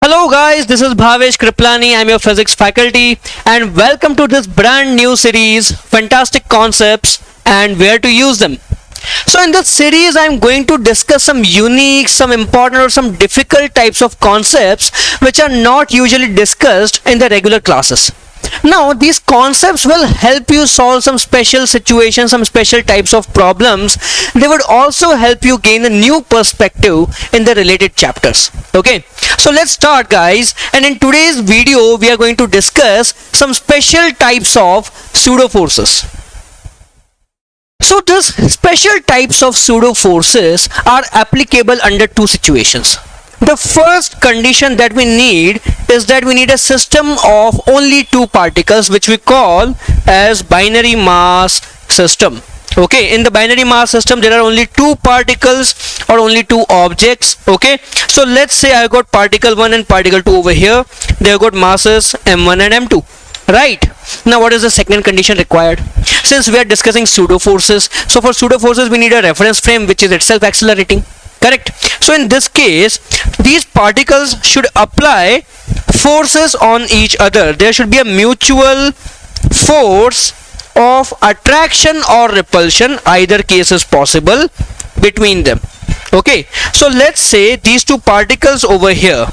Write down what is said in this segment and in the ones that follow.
Hello guys, this is Bhavesh Kriplani. I'm your physics faculty and welcome to this brand new series, Fantastic Concepts and Where to Use Them. So in this series, I'm going to discuss some unique, some important or some difficult types of concepts which are not usually discussed in the regular classes. Now these concepts will help you solve some special situations, some special types of problems. They would also help you gain a new perspective in the related chapters. Okay, so let's start guys, and in today's video we are going to discuss some special types of pseudo forces. So these special types of pseudo forces are applicable under two situations. The first condition that we need is that we need a system of only two particles, which we call as binary mass system. Okay, in the binary mass system there are only two particles or only two objects. Okay, so let's say I got particle 1 and particle 2 over here. They have got masses m1 and m2. Right, now what is the second condition required? Since we are discussing pseudo forces, so for pseudo forces we need a reference frame which is itself accelerating. Correct. So in this case, these particles should apply forces on each other. There should be a mutual force of attraction or repulsion, either case is possible, between them. Okay, so let's say these two particles over here,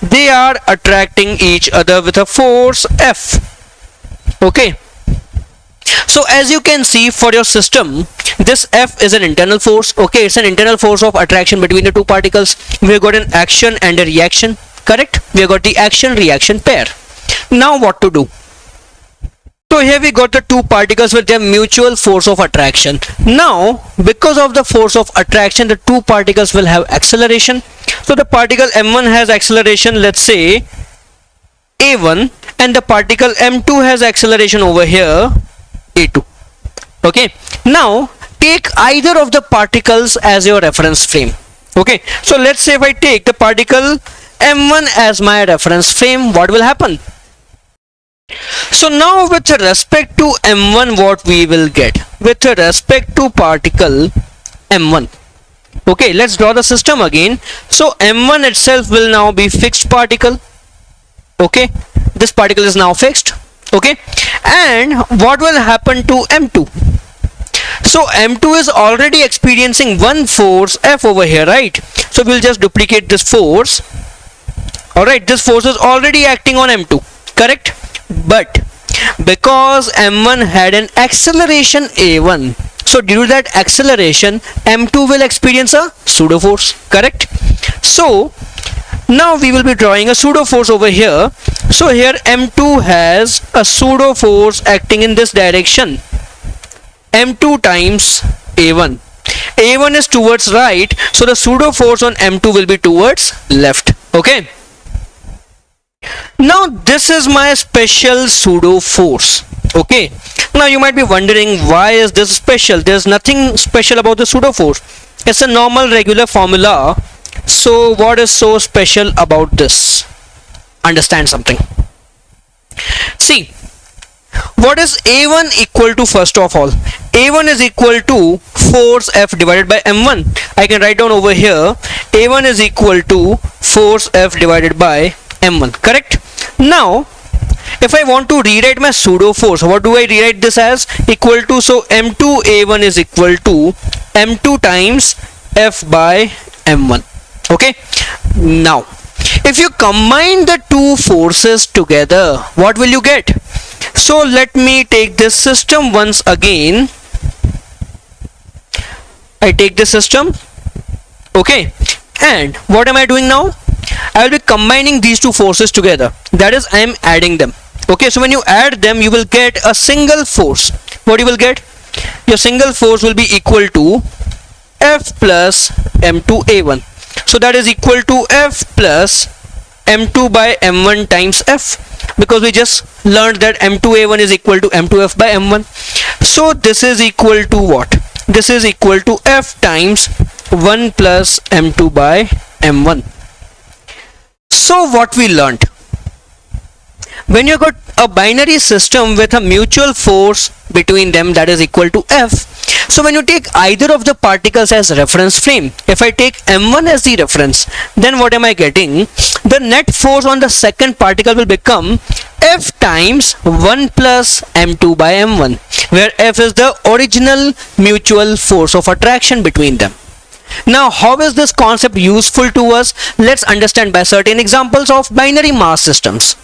they are attracting each other with a force F. Okay, so as you can see, for your system, this F is an internal force. Okay, it's an internal force of attraction between the two particles. We have got an action and a reaction. Correct, we have got the action reaction pair. Now what to do? So here we got the two particles with their mutual force of attraction. Now because of the force of attraction, the two particles will have acceleration. So the particle m1 has acceleration, let's say a1, and the particle m2 has acceleration over here, a2. Okay, now take either of the particles as your reference frame. Okay, so let's say if I take the particle m1 as my reference frame, what will happen? So now with respect to m1, what we will get with respect to particle m1. Okay, let's draw the system again. So m1 itself will now be fixed particle. Okay, this particle is now fixed. Okay, and what will happen to m2? So m2 is already experiencing one force F over here, right? So we'll just duplicate this force. Alright, this force is already acting on m2, correct? But because m1 had an acceleration a1, so due to that acceleration, m2 will experience a pseudo force, correct? So now we will be drawing a pseudo force over here. So here m2 has a pseudo force acting in this direction, m2 times a1. a1 is towards right, so the pseudo force on m2 will be towards left. Okay, now this is my special pseudo force. Okay, now you might be wondering, why is this special? There's nothing special about the pseudo force. It's a normal regular formula. So what is so special about this? Understand something. See, what is a1 equal to? First of all, a1 is equal to force F divided by m1. I can write down over here, a1 is equal to force F divided by m1, correct? Now if I want to rewrite my pseudo force, what do I rewrite this as? Equal to, so m2 a1 is equal to m2 times F by m1. Okay, now if you combine the two forces together, what will you get? So let me take this system once again. I take this system. Okay, and what am I doing now? I will be combining these two forces together. That is, I am adding them. Okay, so when you add them, you will get a single force. What you will get? Your single force will be equal to F plus m2 a1. So that is equal to F plus m2 by m1 times F, because we just learned that m2a1 is equal to m2f by m1. So this is equal to what? This is equal to F times 1 plus m2 by m1. So what we learned? when you got a binary system with a mutual force between them that is equal to F, so when you take either of the particles as reference frame, if I take m1 as the reference, then what am I getting? The net force on the second particle will become F times 1 plus m2 by m1, where F is the original mutual force of attraction between them. Now, how is this concept useful to us? Let's understand by certain examples of binary mass systems.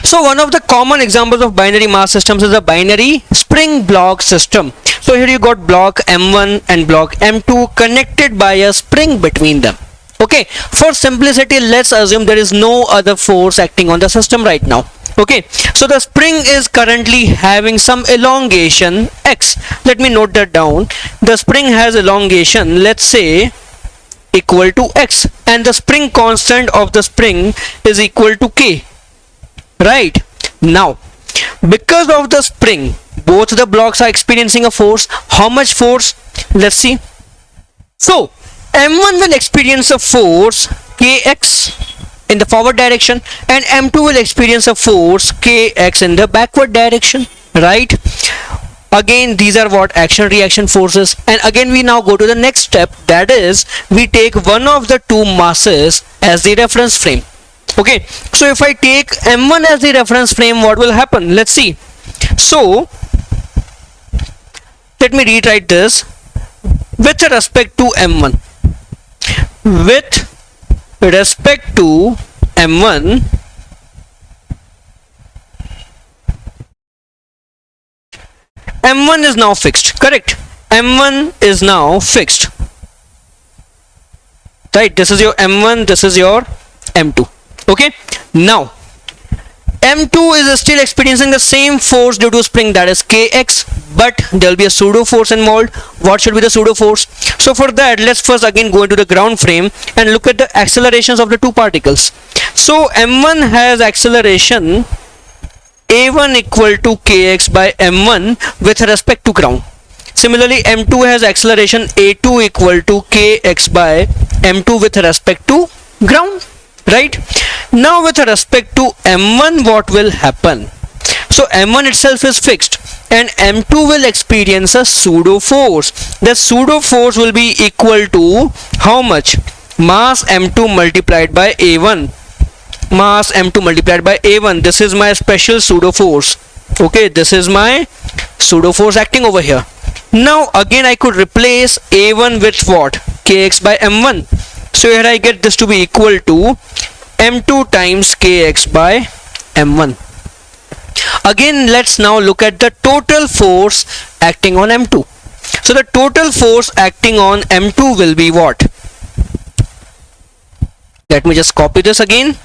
So one of the common examples of binary mass systems is a binary spring block system. So here you got block M1 and block M2 connected by a spring between them. Okay, for simplicity, let's assume there is no other force acting on the system right now. Okay, so the spring is currently having some elongation x. Let me note that down. The spring has elongation, let's say, equal to x, and the spring constant of the spring is equal to k. Right now, because of the spring, both the blocks are experiencing a force. How much force? Let's see. So m1 will experience a force kx in the forward direction, and m2 will experience a force kx in the backward direction. Right, again these are what action reaction forces, and again we now go to the next step, that is we take one of the two masses as the reference frame. Okay, so if I take m1 as the reference frame, what will happen? Let's see. So let me rewrite this. With respect to m1, with respect to m1, m1 is now fixed. Correct, m1 is now fixed. Right, this is your m1, this is your m2. Okay, now m2 is still experiencing the same force due to spring, that is kx, but there will be a pseudo force involved. What should be the pseudo force? So for that, let's first again go into the ground frame and look at the accelerations of the two particles. So m1 has acceleration a1 equal to kx by m1 with respect to ground. Similarly, m2 has acceleration a2 equal to kx by m2 with respect to ground. Right, now with respect to m1, what will happen? So m1 itself is fixed and m2 will experience a pseudo force. The pseudo force will be equal to how much? Mass m2 multiplied by a1. Mass m2 multiplied by a1. This is my special pseudo force. Okay, this is my pseudo force acting over here. Now again I could replace a1 with what? Kx by m1. So here I get this to be equal to m2 times kx by m1. Again, let's now look at the total force acting on m2. So the total force acting on m2 will be what? Let me just copy this again.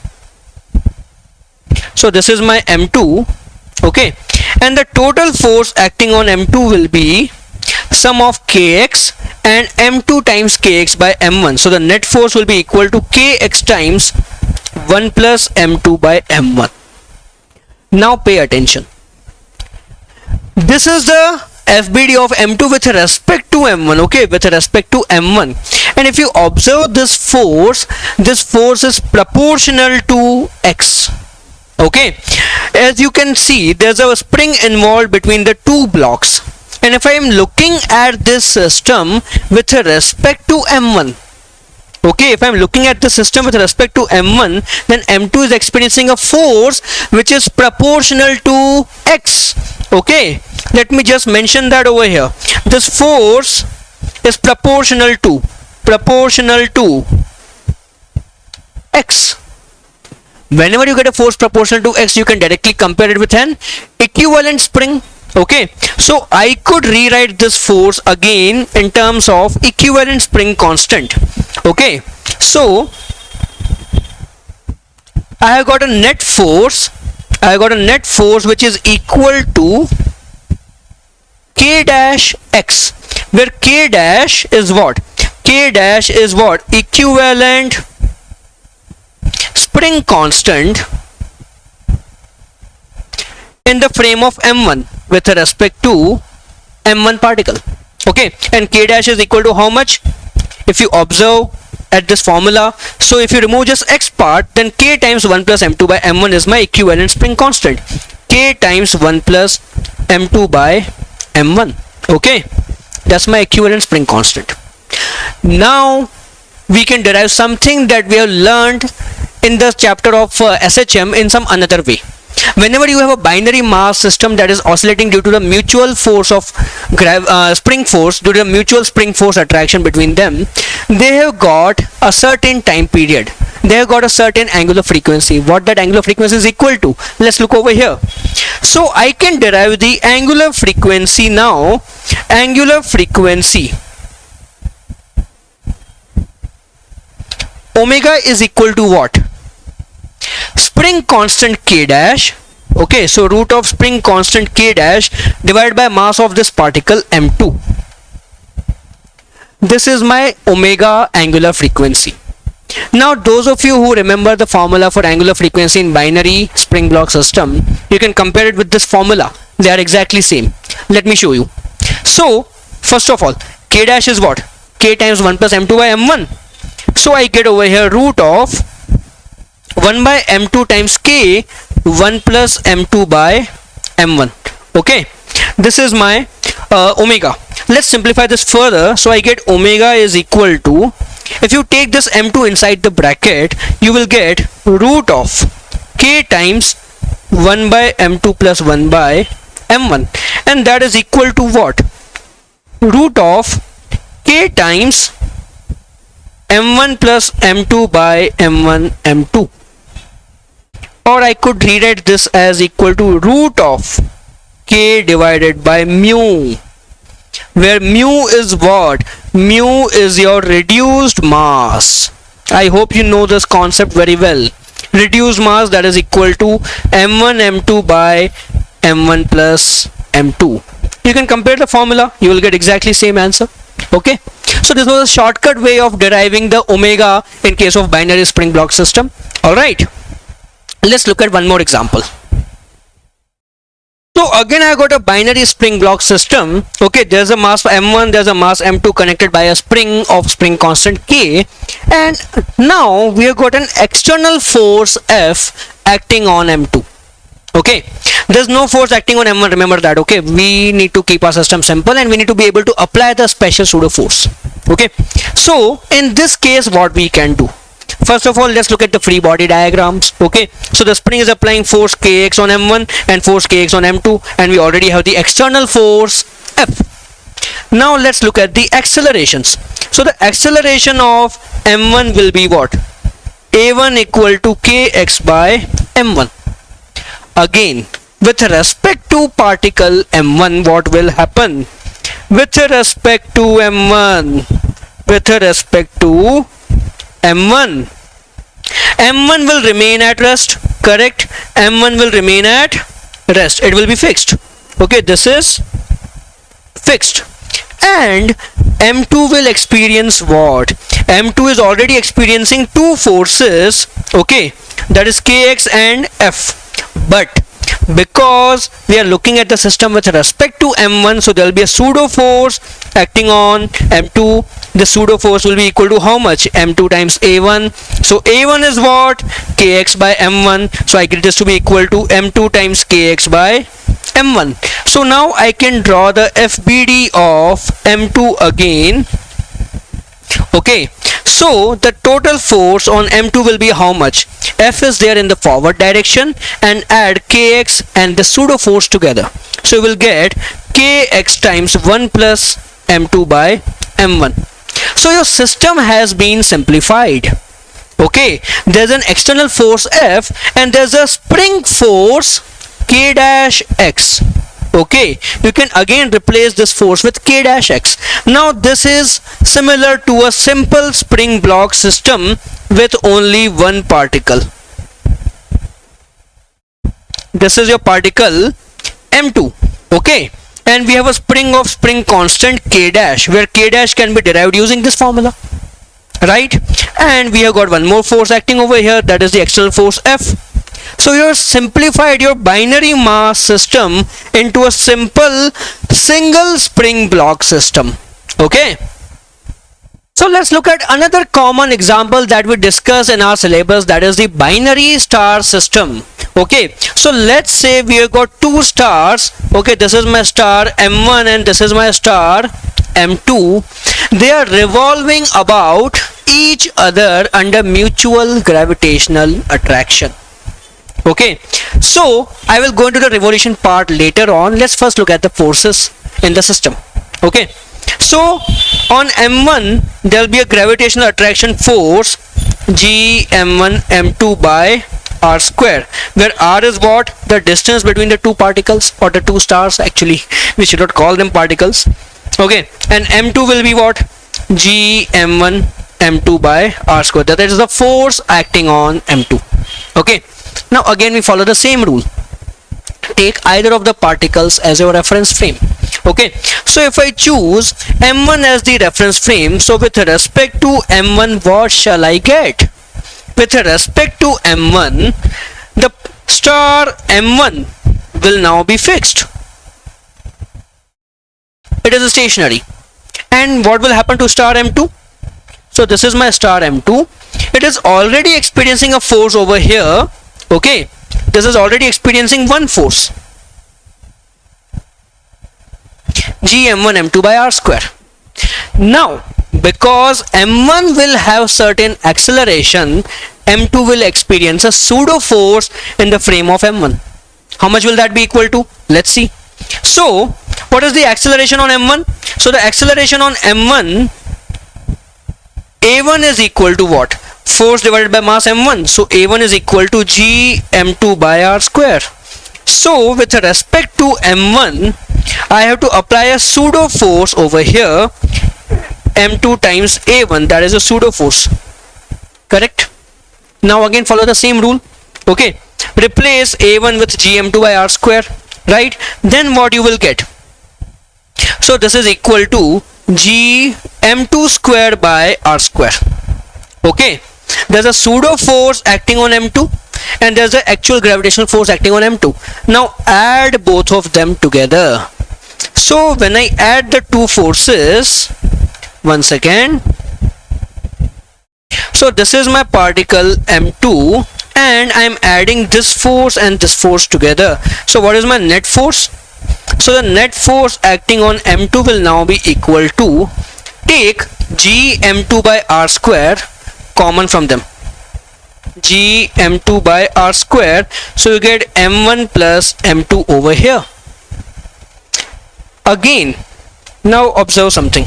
So this is my m2. Okay, and the total force acting on m2 will be sum of kx and m2 times kx by m1. So the net force will be equal to kx times 1 plus m2 by m1. Now pay attention. This is the FBD of m2 with respect to m1. Okay, with respect to m1. And if you observe this force is proportional to x. Okay, as you can see, there's a spring involved between the two blocks. And if I am looking at this system with respect to m1, okay, if I am looking at the system with respect to m1, then m2 is experiencing a force which is proportional to x. Okay, let me just mention that over here. This force is proportional to x. Whenever you get a force proportional to x, you can directly compare it with an equivalent spring. Okay, so I could rewrite this force again in terms of equivalent spring constant. Okay, so I have got a net force which is equal to k dash x, where k dash is what? K dash is what? Equivalent spring constant in the frame of m1 with respect to m1 particle. Okay, and k dash is equal to how much? If you observe, at this formula. So if you remove just x part, then k times 1 plus m2 by m1 is my equivalent spring constant. K times 1 plus m2 by m1. Okay, that's my equivalent spring constant. Now we can derive something that we have learned in the chapter of SHM in some another way. Whenever you have a binary mass system that is oscillating due to the mutual force of spring force, due to the mutual spring force attraction between them, they have got a certain time period. They have got a certain angular frequency. What that angular frequency is equal to? Let's look over here. So I can derive the angular frequency now. Angular frequency omega is equal to what? Spring constant k dash. Okay, so root of spring constant k dash divided by mass of this particle m2. This is my omega angular frequency. Now those of you who remember the formula for angular frequency in binary spring block system, you can compare it with this formula. They are exactly same. Let me show you. So first of all, k dash is what? K times 1 plus m2 by m1. So I get over here root of 1 by m2 times k 1 plus m2 by m1. Okay, this is my omega. Let's simplify this further. So I get omega is equal to, if you take this m2 inside the bracket, you will get root of k times 1 by m2 plus 1 by m1, and that is equal to what? Root of k times m1 plus m2 by m1 m2. Or I could rewrite this as equal to root of k divided by mu, where mu is what? Mu is your reduced mass. I hope you know this concept very well. Reduced mass, that is equal to m1 m2 by m1 plus m2. You can compare the formula, you will get exactly same answer. Okay, so this was a shortcut way of deriving the omega in case of binary spring block system. All right, let's look at one more example. So again I got a binary spring block system. Okay, there's a mass m1, there's a mass m2 connected by a spring of spring constant k, and now we have got an external force F acting on m2. Okay, there's no force acting on m1, remember that. Okay, we need to keep our system simple and we need to be able to apply the special pseudo force. Okay, so in this case what we can do, first of all, let's look at the free body diagrams. Okay, so the spring is applying force kx on m1 and force kx on m2, and we already have the external force F. Now let's look at the accelerations. So the acceleration of m1 will be what? A1 equal to kx by m1. Again, with respect to particle m1, what will happen? With respect to m1, m1 will remain at rest, correct? M1 will remain at rest, it will be fixed. Okay, this is fixed. And m2 will experience what? M2 is already experiencing two forces, okay, that is kx and f. But because we are looking at the system with respect to m1, so there will be a pseudo force acting on m2. The pseudo force will be equal to how much? M2 times a1. So a1 is what? Kx by m1. So I get this to be equal to m2 times kx by m1. So now I can draw the FBD of m2 again. Okay, so the total force on m2 will be how much? F is there in the forward direction, and add kx and the pseudo force together, so you will get kx times 1 plus m2 by m1. So your system has been simplified. Okay, there's an external force F and there's a spring force k dash x. Okay, you can again replace this force with k dash x. Now this is similar to a simple spring block system with only one particle. This is your particle m2. Okay, and we have a spring of spring constant k dash, where k dash can be derived using this formula, right? And we have got one more force acting over here, that is the external force F. So you have simplified your binary mass system into a simple single spring block system. Okay, So let's look at another common example that we discuss in our syllabus, that is the binary star system. Okay, so let's say we have got two stars. Okay, this is my star M1 and this is my star M2. They are revolving about each other under mutual gravitational attraction. Okay, so I will go into the revolution part later on. Let's first look at the forces in the system. Okay, so on M1 there will be a gravitational attraction force G M1 M2 by R square, where R is what? The distance between the two particles, or the two stars. Actually, we should not call them particles. Okay, and M2 will be what? G M1 M2 by R square. That is the force acting on M2. Okay, now again we follow the same rule. Take either of the particles as your reference frame. Okay, so if I choose M1 as the reference frame, so with respect to M1 what shall I get? With respect to M1, the star M1 will now be fixed. It is stationary. And what will happen to star M2? So this is my star M2. It is already experiencing a force over here. Okay, this is already experiencing one force, G M1 M2 by R square. Now, because M1 will have certain acceleration, M2 will experience a pseudo force in the frame of M1. How much will that be equal to? Let's see. So, what is the acceleration on M1? So, the acceleration on M1, A1 is equal to what? Force divided by mass M1. So, A1 is equal to G M2 by R square. So, with respect to M1, I have to apply a pseudo force over here, M2 times A1, that is a pseudo force. Correct? Now again follow the same rule. Okay, replace A1 with GM2 by R square, right? Then what you will get? So this is equal to GM2 square by R square. Okay, there's a pseudo force acting on M2 and there's the actual gravitational force acting on M2. Now add both of them together. So when I add the two forces, one second. So this is my particle M2 and I am adding this force and this force together. So what is my net force? So the net force acting on M2 will now be equal to, take G M2 by R square common from them, G M2 by R square. So you get M1 plus M2 over here. Again, now observe something.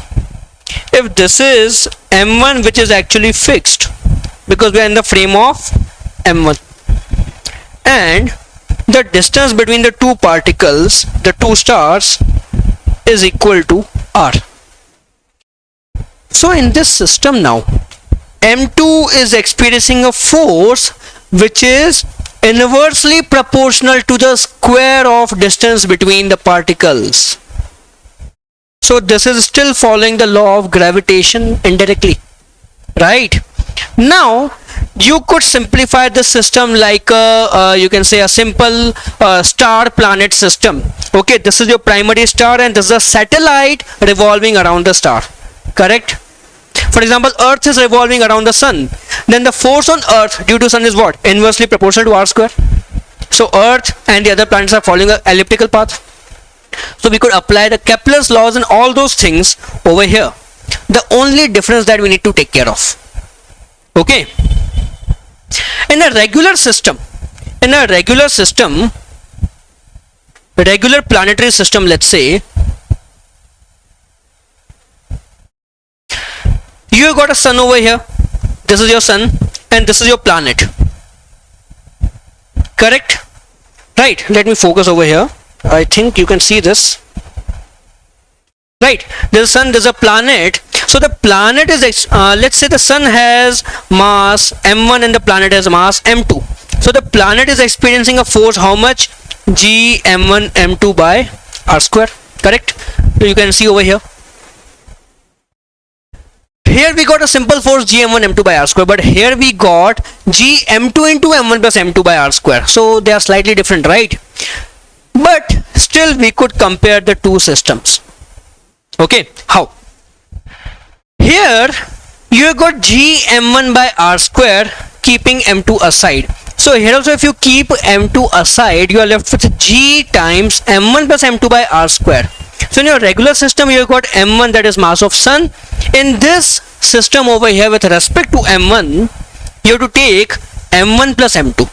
If this is M1 which is actually fixed because we are in the frame of M1, and the distance between the two particles, the two stars, is equal to R. So in this system now, M2 is experiencing a force which is inversely proportional to the square of distance between the particles. So this is still following the law of gravitation indirectly, right? Now you could simplify the system like you can say a simple star planet system. Okay, this is your primary star and this is a satellite revolving around the star. Correct? For example, Earth is revolving around the sun. Then the force on Earth due to sun is what? Inversely proportional to R square. So Earth and the other planets are following an elliptical path. So we could apply the Kepler's laws and all those things over here. The only difference that we need to take care of. Okay. In a regular system, regular planetary system, let's say, you have got a sun over here. This is your sun and this is your planet. Correct? Right. Let me focus over here. I think you can see this. Right, there's a sun, there's a planet. So the planet is, let's say the sun has mass M1 and the planet has mass M2. So the planet is experiencing a force, how much? G M1 M2 by R square. Correct? So you can see over here. Here we got a simple force G M1 M2 by R square, but here we got G M2 into M1 plus M2 by R square. So they are slightly different, right? But still we could compare the two systems. Okay, how? Here you have got G m1 by r square, keeping m2 aside. So here also, if you keep m2 aside, you are left with G times m1 plus m2 by r square. So in your regular system, you have got m1, that is mass of sun. In this system over here, with respect to m1, you have to take m1 plus m2.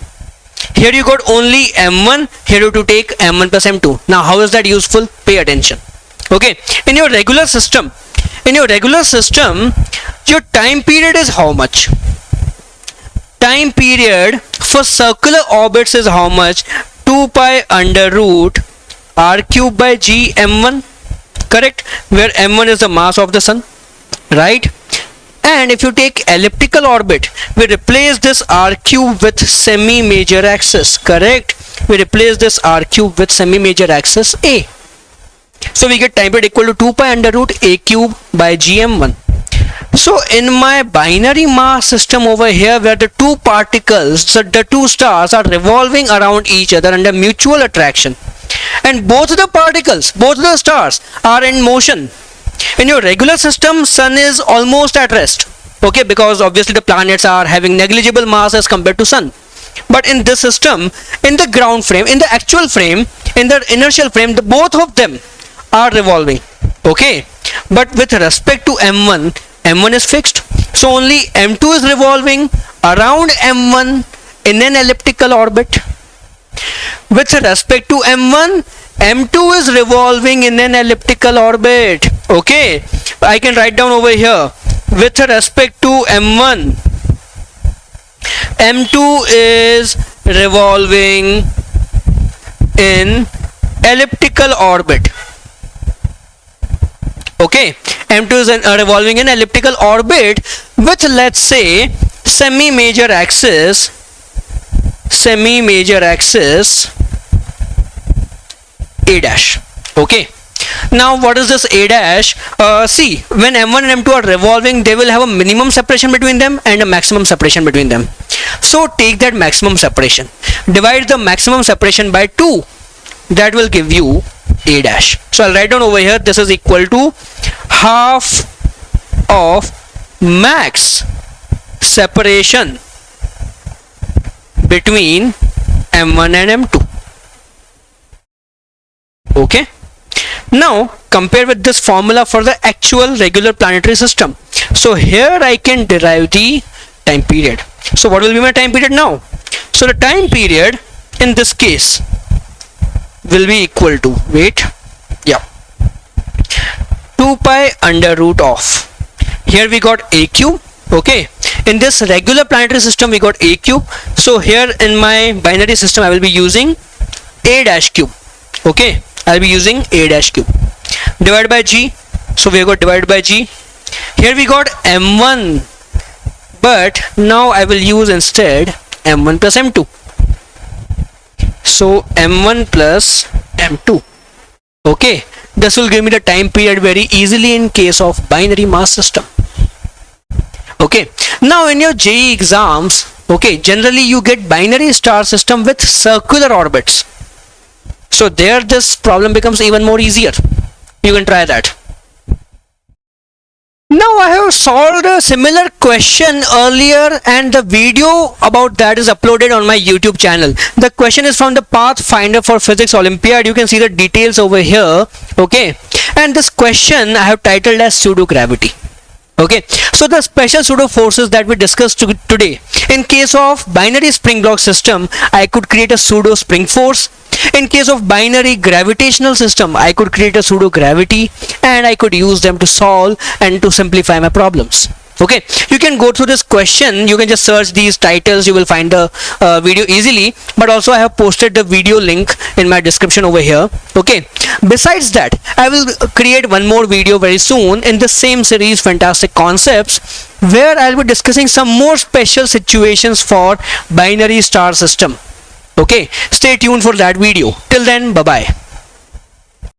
Here you got only m1, here you have to take m1 plus m2. Now how is that useful? Pay attention. Okay, in your regular system, your time period is how much? Time period for circular orbits is how much? 2 pi under root r cube by g m1, correct? Where m1 is the mass of the sun, right? And if you take elliptical orbit, we replace this r cube with semi-major axis, correct? We replace this r cube with semi-major axis a. So we get time period equal to 2 pi under root a cube by gm1. So in my binary mass system over here, where the two particles, so the two stars are revolving around each other under mutual attraction, and both the particles, both the stars are in motion. In your regular system, sun is almost at rest, okay, because obviously the planets are having negligible mass as compared to sun. But in this system, in the ground frame, in the actual frame, in the inertial frame, the both of them are revolving, okay. But with respect to m1, m1 is fixed, so only m2 is revolving around m1 in an elliptical orbit. With respect to m1, m2 is revolving in an elliptical orbit, okay. I can write down over here, with respect to m1, m2 is revolving in elliptical orbit, okay. m2 is revolving in elliptical orbit with, let's say, semi-major axis a dash, okay. Now what is this a dash? See, when m1 and m2 are revolving, they will have a minimum separation between them and a maximum separation between them. So take that maximum separation, divide the maximum separation by 2, that will give you a dash. So I'll write down over here, this is equal to half of max separation between m1 and m2, okay. Now compare with this formula for the actual regular planetary system. So here I can derive the time period. So what will be my time period now? So the time period in this case will be equal to, 2 pi under root of, here we got a cube, okay. In this regular planetary system we got a cube, so here in my binary system I will be using a dash cube, okay. I'll be using a dash cube, divided by g, so we got divided by g. Here we got m1, but now I will use instead m1 plus m2, so m1 plus m2, okay. This will give me the time period very easily in case of binary mass system, okay. Now in your JEE exams, okay, generally you get binary star system with circular orbits, so there this problem becomes even more easier. You can try that. Now I have solved a similar question earlier, and the video about that is uploaded on my YouTube channel. The question is from the Pathfinder for Physics Olympiad. You can see the details over here, okay. And this question I have titled as pseudo gravity, okay. So the special pseudo forces that we discussed today, in case of binary spring block system, I could create a pseudo spring force. In case of binary gravitational system, I could create a pseudo gravity, and I could use them to solve and to simplify my problems, okay. You can go through this question, you can just search these titles, you will find the video easily, but also I have posted the video link in my description over here, okay. Besides that, I will create one more video very soon in the same series, Fantastic Concepts, where I'll be discussing some more special situations for binary star system, okay. Stay tuned for that video. Till then, bye bye.